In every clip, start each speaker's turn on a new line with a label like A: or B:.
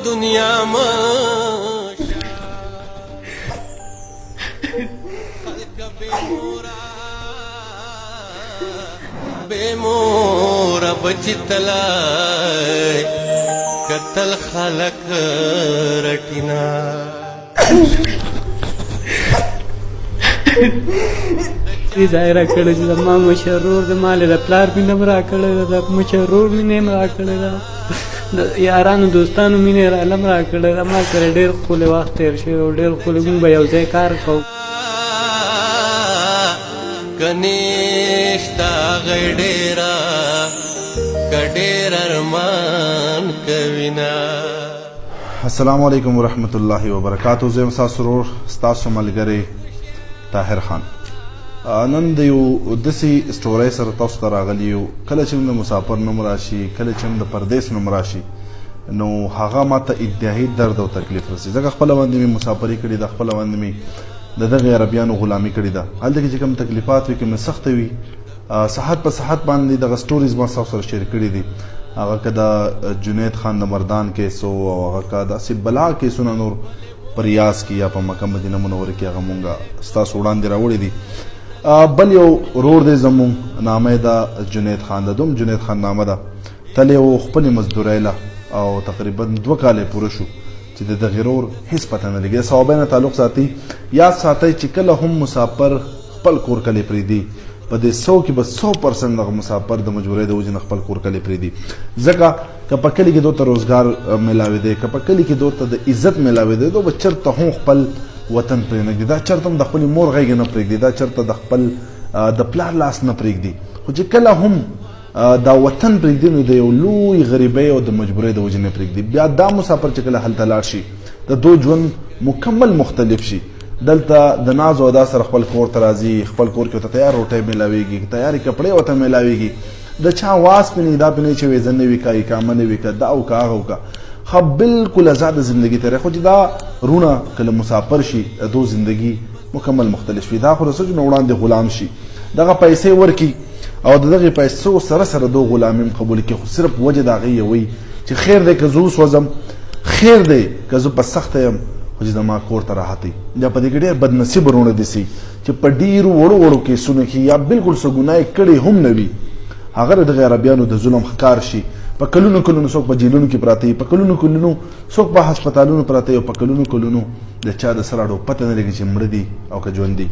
A: دنیا ما بے مورا بچی تلائے قتل خلق رٹینا
B: ظاهره کړی چې زما مشرور د مال د پلار مینه هم راکړې ده د مشرور مینه هم راکړې ده د یارانو دوستانو مینه یې رالم راکړې ده ما سره ډېر ښکلی وخت تېر شوی او ډېر ښکلی موږ به یو ځای کار کوو
A: که نشته هغی ډېره که ډېر ارمان کوینه.
C: السلام علیکم ورحمت الله وبرکاتو. زه یم ستاسو ورور ستاسو ملګری طاهر خان. نن د یو داسې سټورۍ سره تاسو ته راغلی یو. کله چې د مسافر نوم راشي، کله چې د پردیس نوم راشي، نو هغه ماته انتهایي درد او تکلیف رسي. ځکه خپله باندې مې مسافري کړې ده، خپله باندې مې د دغې عربیانو غلامي کړې ده. هلته کې چې کوم تکلیفات وي، کومې سخته وي، صحت په صحت باندې دغه سټوریز ما ستاسو سره شیر کړي دي. هغه که د جنید خان د مردان کیس او هغه که داسې بلا کیسونه نور په ریاض کې یا په مکه مدینه منوره کې هغه مونږ ستاسو وړاندې راوړي دي. بل یو ورور دی زمونږ، نامه یې ده جنید خان، د دوم جنید خان نامه ده. تل یې و خپلې مزدورۍ له او تقریبا 2 کاله یې پوره شو چې د دغې ورور هېڅ پته نه لګي. د صحابه نه تعلق ساتي. یاد ساتئ چې کله هم مسافر خپل کور کلی پرېږدي، په دې 100 کې به 100% دغه مسافر د مجبورۍ د وجې نه خپل کور کلی پرېږدي. ځکه که په کلي کې دو ته روزګار میلاوېدی، که په کلي کې دو ته د عزت میلاوېدی، دو به چېرته هم خپل وطن پرې نه ږدي. دا چېرته هم د خپلې مور غېږې نه پرېږدي، دا چېرته د خپل د پلار لاس نه پرېږدي. خو چې کله هم دا وطن پرېږدي نو د یو لوی غریبۍ او د مجبورۍ د وجې نه پرېږدي. بیا دا مسافر چې کله هلته لاړ شي، د دو ژوند مکمل مختلف شي. دلته د ناز او ادا سره خپل کور ته راځي، خپل کور کې ورته تیار روټۍ میلاویږي، تیارې کپړې ورته میلاویږي، د چا واس پې نه وي، دا پې نه وي چې ویزه نه وي که اقامه نه وي که دا او که هغه او که ښه بالکل ازاده زندګي تېری. خو چې دا رونه کله مسافر شي، دو زندګي مکمل مختلف وي. دا خو د څه نه وړاندې غلام شي، دغه پیسې ورکي او د دغې پیسو سره سره دو غلامي هم قبول کړي. خو صرف وجه د هغې یوی چې خیر دی که زه وسوځم، خیر دی که زه په سخته یم، خو چې زما کور ته راحت وي. یا په دې کې ډېر بدنصیبه رونه دي سي چې په ډېرو وړو وړو کیسونو کې یا بالکل څه ګناه یې کړې هم نه وي، هغه د دغې عربیانو د ظلم ښکار شي. په کلونو کلونو څوک په جیلونو کې پراته وي، په کلونو کلونو څوک په هسپتالونو پراته وي، او په کلونو کلونو د چا د سر اړو پته نه لګي چې مړه دي او که ژوند دي.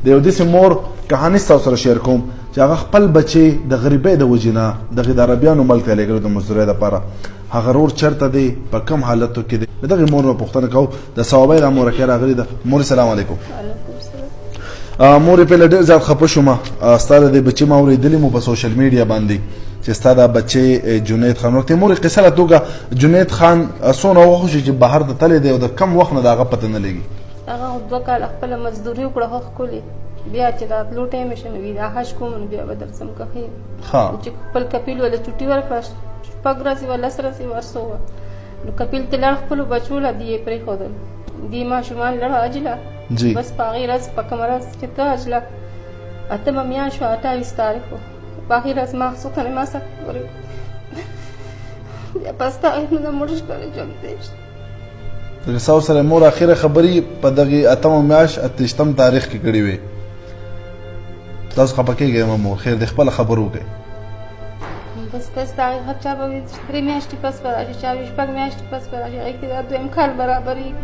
C: د یو داسې مور کهاني ستاسو سره شیر کوم چې هغه خپل بچی د غریبۍ د وجې نه دغې د عربیانو ملک ته لېږلو د مزدورۍ دپاره. هغه ورور چېرته دی، په کوم حالتو کې دی، د دغې مور نه پوښتنه کوو. د صوابۍ دا مورکۍ راغلې ده. مورې سلام علیکم. مورې پهله ډېر زیات خفه شومه، ستا د دې بچي ما اورېدلي مو په سوشل میډیا باندې چې ستا دا بچی جنید خان ورته. مورې قصه له توګه جنید خان څونه وخت شي چې بهر ته تللی دی او د کم وخت نه د هغه پته نه لګي؟
D: هغه 2 کاله خپله مزدوري وکړه ښه ښکلې. بیا چې راتلو ټایم یې شه نو وي دا حج کوم نو بیا به درځم که ښه چې خپل کپیل وله چوټي ورکړه، 6 ورځې وه 10 ورځې ورسو وه. نو کپیل ته لاړ، خپلو بچو له دې یې پرېښودل، دې ماشومان لړه حج له بس په هغې ورځ په کومه ورځ چې ته حج له 8مه میاشت وه 28 تاریخ وه، په هغې ورځ ما څوکه ما سره ورکړو. بیا په ستا هغې نه مړ ښکاري ژوند دی.
C: دغه ستاسو سره مور اخره خبرې په دغې 8مه میاشت 28 تاریخ کې کړې وې. تاسو خفه کېږئ مور، خیر دی خپله خبر وکړئ.
D: بس پس د هغې هر چا به وي 3 میاشتې پس به راشي، چا وي 6 میاشتې پس به راشي، هغې کې دا 2یم کال برابرېږي.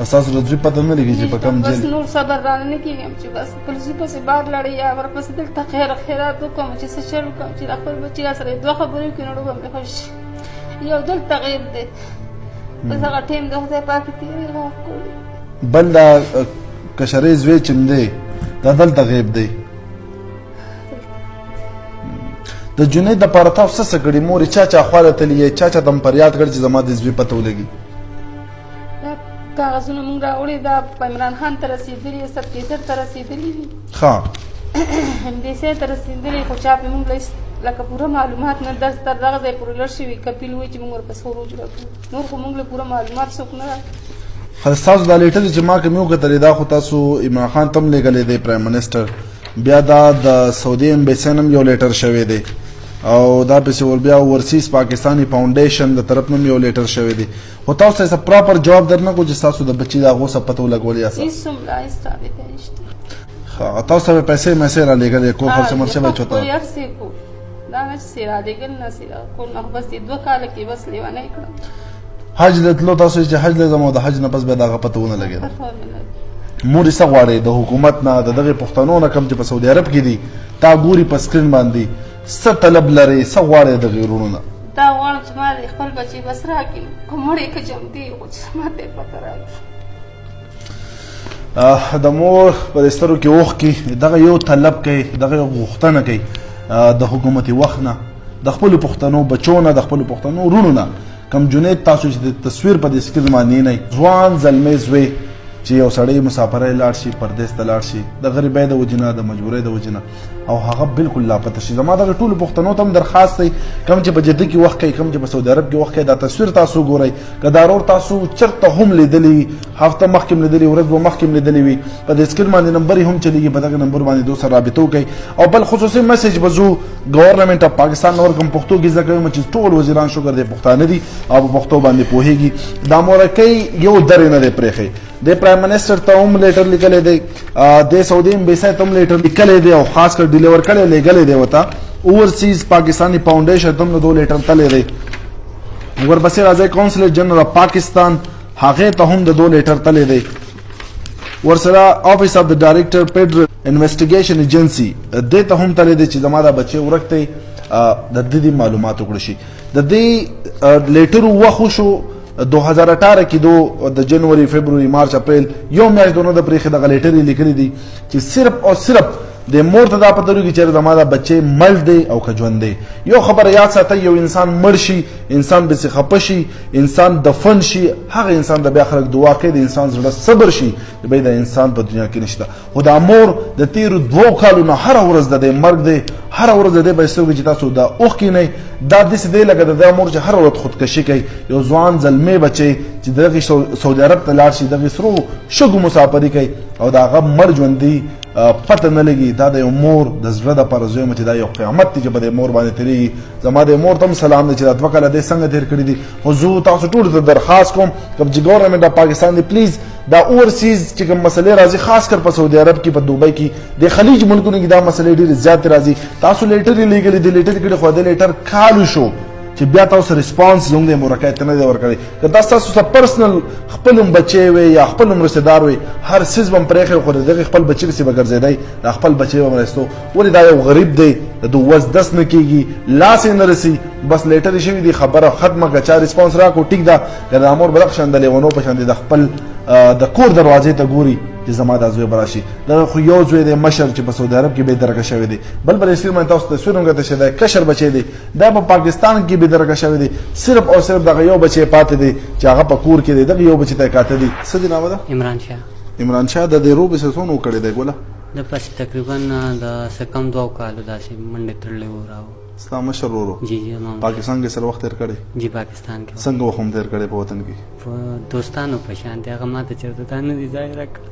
C: ستاسو د زوی پته نه لګي چې په کوم
D: بس نور صبر رانه نه کېږم چې بس خپل زوی پسې بار لاړې یا ورپسې دلته خیرات وکړم چې څه چل وکړم چې د خپل بچي را سره 2 خبرې وکړي نو به مې خوښ شي. یو دلته غیب دی، بس هغه ټایم د خدای پاک تېرېږي هغه ښکلی.
C: بل دا کشرۍ زوی چې دی دا دلته غیب دی. د جنید دپاره تاسو څه کړي مورې؟ چا خواله تلي یې، چا ته م فریاد کړی چې زما د زوی پته ولګي؟
D: کاغذونه مونږ راوړي، دا په عمران خان ته رسېدلي، سبکیسر ته رسېدلي دي،
C: ښه
D: همدېسې ته رسېدلي، خو چا پې مونږ لکه پوره معلومات نه درس تر دغه ځای پورې لړ شوي. کپیل وایي چې مونږ ورپسې وروج راکړو، نور خو مونږ له پوره معلومات څوک نه راکړي.
C: ستاسو دا لیټر چې ما کوم یو کتلې دا خو تاسو عمران خان ته هم لېږلی دی پرایم منسټر، بیا دا د سعودي امبیسۍ هم یو لیټر شوی دی او دا پسې ور بیا ورسیز پاکستاني فاونډیشن د طرف نه یو لیټر شوی دی خو تاسو څه پراپر جواب درنه کو چې تاسو د بچی د هغو څه پته ولګولې یاست
D: هیڅ هم لا هیڅ رابطه نشته
C: تاسو به پیسې مسې را لېږلې کور خرچ مرچه به چوته
D: کوریئر سے کو دا چې را لېږل نه سي کو نه بس 2 کال کې بس لیوانه کړم
C: حج لتلو تاسو چې حج لزم او د حج نه پس به دغه پته ونه لګېده مور یې څه غواړي د حکومت نه د دغه پښتنو نه کم چې په سعودي عرب کې دي تا ګوري په سکرین باندې څه طلب لري څه غواړي د غیرونو نه
D: دا غواړم چې ما خپل بچي بس راکړي که مړې که ژوندي خو چې ما ته پته راکړي
C: د مور په سترګو کې اوښکې دغه یو طلب کوي دغه یو غوښتنه کوي د حکومتي وخت نه د خپلو پښتنو بچو نه د خپلو پښتنو وروڼو نه کم جنید تاسو چې د تصویر په دې سکرین باندې نه ځوان زلمی زوی چې یو سړی مسافرۍ لاړ شي پردیس ته لاړ شي د غریبۍ د وجې نه د مجبورۍ د وجې نه او هغه بالکل لاپته شي زما دغه ټولو پښتنو ته هم درخواست دی کوم چې په جده کې وخت کوي کوم چې په سعودي عرب کې وخت کوي دا تصویر تاسو ګورئ که دا رور تاسو چېرته هم لیدلی وي هفته مخکې هم لیدلی ورځ به مخکې هم لیدلی وي په دې سکرین باندې نمبر یې هم چلیږي په دغه نمبر باندې دو سره رابطه وکړئ او بل خصوصي میسج به زو ګورنمنټ اف پاکستان نور کوم پښتو کې زده کوم چې ټول وزیران شکر دی پښتانه دي او په پښتو باندې پوهېږي دا مورکۍ یو درې نه دی پرېښی د پرایم منسټر ته هم لیټر لیکلی دی د سعودي امبیسۍ ته هم لیټر لیکلی دی او خاص کر ډیلیور کړی لیږلی دی ورته اوورسیز پاکستاني فاونډیشن ته هم د دو لیټر تللی دی ورپسې راځئ کونسلر جنرل اف پاکستان هغې ته هم د دو لیټر تللی دی ورسره آفیس اف د ډایرکټر فیډرل انویسټیګیشن ایجنسي دې ته هم تللی دی چې زما دا بچی ورک دی د دې معلومات وکړه شي د دې لیټرو وخت وشو 2018 کې د جنوري فبروري مارچ اپریل یو میاشت دونه د پرېښې دغه لیټر یې لیکلي دي چې صرف او صرف د مور ته دا پته لري چې زما دا بچی مړ دی او که ژوند دی یو خبره یاد ساتئ یو انسان مړ شي انسان بسې خفه شي انسان دفن شي هغه انسان د بیا خلک دعا کوي د انسان زړه صبر شي بی د انسان په دنیا کې نشته خو دا مور د تیرو 2 کالو نه هره ورځ د دې مرګ دی هره ورځ د دې په سترګو چې تاسو دا اوښکې نه دا داسې دی لکه د دا مور چې هره ورځ خودکشي کوي یو ځوان زلمی بچی چې دغه سعودي عرب ته لاړ شي دغه سرو شګو مسافري کوي او د هغه مړ ژوندي پته نه لګي دا د یو مور د زړه دپاره زه وایم چې دا یو قیامت دی چې په دې مور باندې تېرېږي زما د مور ته هم سلام دی چې دا 2 کاله دی څنګه تېر کړي دي خو زه تاسو ټولو ته درخواست کوم که چې ګورنمنټ اف پاکستان دی پلیز دا اوورسیز چې کوم مسلې راځي خاص کر په سعودي عرب کې په دوبۍ کې د خلیج ملکونو کې دا مسلې ډېرې زیاتې راځي تاسو لیټر یې لیږلي د لیټر کړي خو د لیټر کالو شو چې بیا تاسو ریسپانس زموږ د مورکۍ ته نه دی ورکړی که دا ستاسو څه پرسنل خپل هم بچی وي یا خپل هم رشته دار وي هر څیز به هم پرېښی خو د دغې خپل بچي پسې به ګرځېدی د خپل بچی به مرستو ولې دا یو غریب دی د وس دس نه کېږي لاس یې نه رسي بس لیټر یې شوي دي خبره ختمه که چا ریسپانس راکړو ټیک ده که د امور به دغه شان د لیونو په شان د خپل د کور دروازې ته ګوري چې زما دا زوی به راشي دغه خو یو زوی دی مشر چې په سعودي عرب کې بې درکه شوی دی بل اسیر باندې تاسو تصویر هم کتلی شئ دی کشر بچی دی دا په پاکستان کې بې درکه شوی دی صرف او صرف دغه یو بچی پاتې دی چې هغه په کور کې دی دغه یو بچی ته یې کاته دی څه دی نامه ده عمران شاه د دې روبې څه څونه وکړی دی ګوله
B: د پسې تقریبا د څه کم 2 کالو داسې منډې تړلی و راو
C: ستا مشر ورو
B: جی جی مام
C: پاکستان کې سره وخت تېر کړی
B: جی پاکستان کې
C: څنګه وخت هم تېر کړی په وطن کې
B: په دوستانو په شان دی هغه ما ته چېرته تا نه دي ځای راکړی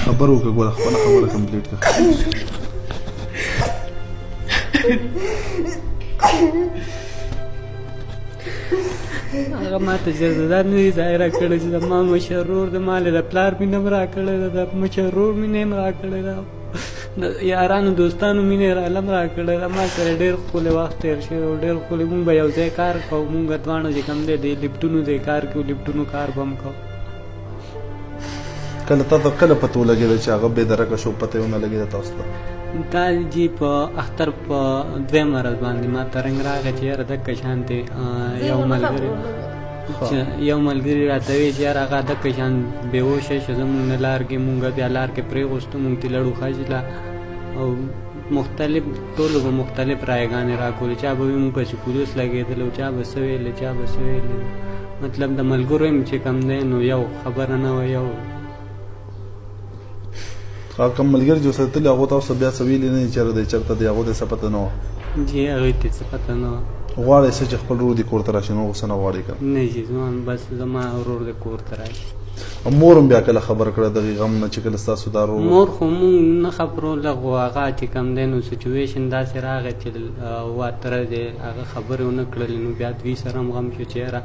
C: خبر وکړه ګوره خپله خبره کمپلیټ کړه
B: هغه ما ته چېرته دا نه دي ځای راکړی چې زما مشر ورور د مالې د پلار مینه هم راکړې ده د مشر ورور مینه هم راکړې ده د یارانو دوستانو مینه یې رالم راکړې ده ما سره ډېر ښکلی وخت تېر شوی او ډېر ښکلی مونږ به یو ځای کار کوو مونږ دواړه چې کوم دی د لفټونو دی کار کوو لفټونو کار به هم کوو
C: کله تا ته کله پته ولګېده چې هغه بې درکه شو پته یې ونه لګېده تاسو ته
B: دا جی په اختر په 2 ورځ باندې ما ته رنګ راغی چې یاره دکه شانتې یو ملګري راته وایي چې یاره هغه دکه شان بېهوشه شو زمونږ نه لار کې مونږ بیا لار کې پرېغوستو مونږ ته لړو خجله او مختلف ټولو به مختلف رایګانې راکولې چا به وي مونږ پسې پولیس لګېدلی و چا به څه ویلې چا به څه ویلې مطلب د ملګرو یم چې کوم دی نو یو خبره نه وه یو
C: کوم ملګري چې ورسره تللي هغو تاسو بیا څه ویلي نه دي چېرې دی چېرته دی هغو ته څه پته نه وه
B: جی هغوی ته څه پته نه وه
C: غواړئ څه چې خپل ورور دې کور ته راشي نو غوسه نه غواړئ که
B: نه جی زما بس زما ورور دې کور ته راشي
C: مور هم بیا کله خبر کړه دغه غم نه چې کله ستاسو دا ورور
B: مور خو مونږ نه خبرول خو هغه چې کوم دی نو سچویشن داسې راغی چې واتره دی هغه خبرې ونه کړلې نو بیا دوی سره هم غم شو چې یاره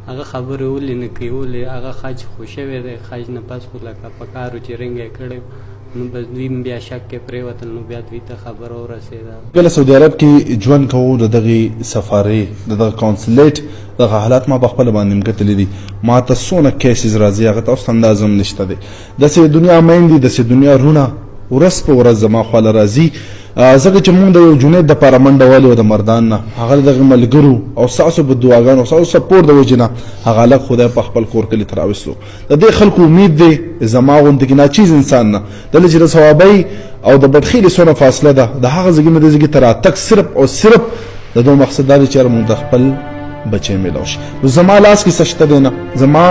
B: هغه خبرې ولې نه کوي ولې هغه خج خو شوی دی خج نه پس خو لکه په کار و چې رنګ یې کړی نو بس دوی هم بیا شک کې پرېوتل نو بیا دوی ته خبره ورسېده
C: کله سعودي عرب کې ژوند کوو د دغې سفارې د دغه کونسلیټ دغه حالات ما په خپله باندې هم کتلي دي ما ته څونه کیسز راځي هغه ته اوس اندازه هم نشته دی داسې دنیا میندې داسې دنیا رونه ورځ په ورځ زما خواله راځي ځکه چې مونږ د یو جنید دپاره منډه والې وه د مردان نه هغه د دغې ملګرو او ستاسو په دعاګانو او ستاسو سپورټ د وجې نه هغه هلک خدای په خپل کور کلي ته راوستو د دې خلکو امید دی زما غوندې کې ناچیز انسان نه دله چې د ثوابۍ او د بدخیلې څونه فاصله ده د هغه ځګې نه دې ځګې ته راتګ صرف او صرف د دو مقصد دا دی چې یاره مونږ د خپل بچې میلاو شي نو زما لاس کې څه شته دی نه زما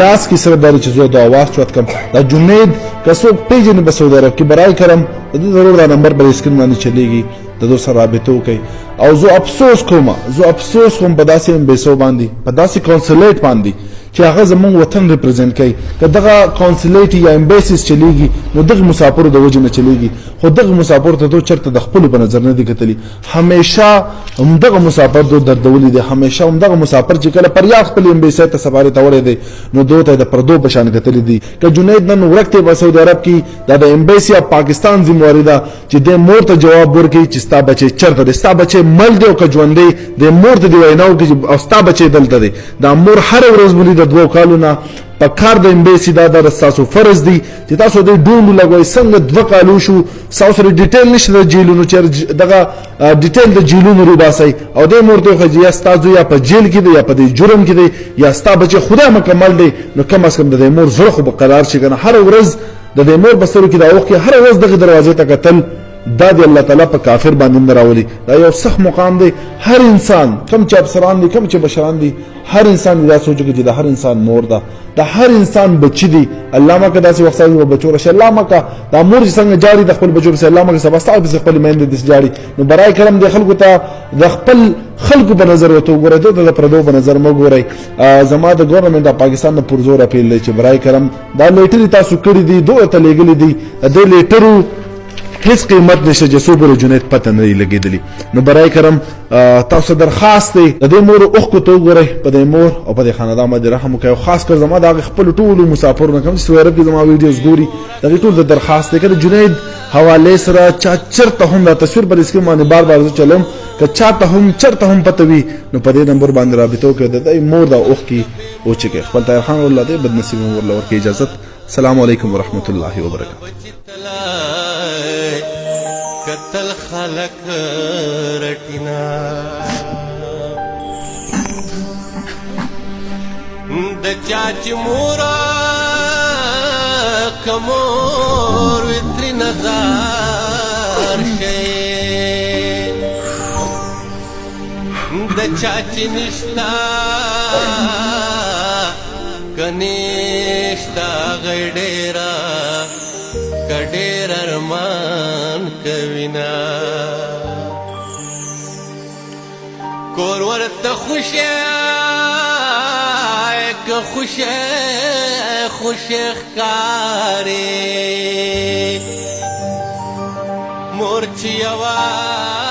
C: لاس کې صرف دا دی چې زه د اواز چوت کړم دا جنید که څوک پېژني په سعودي عرب کې برای کرم د دې ضرور دا نمبر پر اسکرین باندې چلیږي د دو سره رابطه وکړئ او زه افسوس کوم په داسې امبیسو باندې په داسې کونسلیټ باندې چې هغه زمونږ وطن ریپرزینټ کوي که دغه کونسلیټ یا امبیسیز چلیږي نو دغه مسافرو د وجې نه چلیږي خو دغه مسافر ته تو چېرته د خپلو په نظر نه دي کتلي همیشه همدغه مسافر دو دردولی دی همیشه همدغه مسافر چې کله پر یاد خپل امبیسۍ ته سفارې ته وړی دی نو دو ته د پردو په شان کتلي دي که جنید نن ورک دی په سعودي عرب کې دا د امبیسي اف پاکستان ذمواري ده چې د مور ته جواب ورکړي چې ستا بچی چېرته دی ستا بچی مړ دی او که ژوندی د مور ته دې وینا وکړي او ستا بچی دلته دی دا مور هره ورځ مولي د 2 کالو نه په کار د امبیسي دا د ستاسو فرض دی چې تاسو د ډونډو لګوئ څنګه 2 کالو شو ستاسو سره ډیټیل نشته د جیلونو چې دغه ډیټیل د جیلونو روباسئ او دې مور ته وښایي یا ستاسو یا په جیل کې دی یا په دې جرم کې دی یا ستا بچی خدای مکمل دی نو کم از کم د دې مور زړه خو به قرار شي که نه هره ورځ د دې مور بسترو کې دا اوښ کې هره ورځ دغې دروازې ته کتل دا دی الله تعالی په کافر باندې نه راولي دا یو سخت مقام دی هر انسان کم چې افسران دي کم چې بشران دي هر انسان دا سوچ کوي چې د هر انسان مور ده د هر انسان بچی دی الله مکه داسې وخت سره بچو راشي الله مکه دا مور چې څنګه جاری د خپل بچو سره الله مکه سبا ستاسو په خپل مېندې د جاری نو برای کرم د خلکو ته د خپل خلکو په نظر وته وګورئ د پردو په نظر مو ګورئ زما د ګورنمنت د پاکستان نه پرزور اپیل دی چې برای کرم دا لیټر تاسو کړی دی دوه ته لګلې دی د لیټرو هیڅ قیمت نشته چې څو بر جنید پته نه لګېدلی نو برای کرم تاسو درخواست دی د دې مور اوښکو ته وګورئ په دې مور او په دې خاندان باندې رحم وکړئ او خاص کر زما د هغې خپلو ټولو مسافرو نه کوم چې سعودي عرب کې زما ویډیوز ګوري د هغې ټول د درخواست دی که د جنید حوالې سره چا چېرته هم دا تصویر پر اسکرین باندې بار بار زه چلوم که چاته هم چېرته هم پته وي نو په دې نمبر باندې رابطه وکړئ د دې مور دا اوښکې وچکئ خپل طاهر خان الله دې بدنصیب ورله ورکړي اجازت السلام علیکم ورحمة الله وبرکاته
A: قتل خلق رټینا د چاچ مورا کمور وتر نظر شي د چاچ نشتا کنيشتا غډيرا کډیر ارمان کوینا کور ورته خوشه که خوشه خکاری مورچی آواز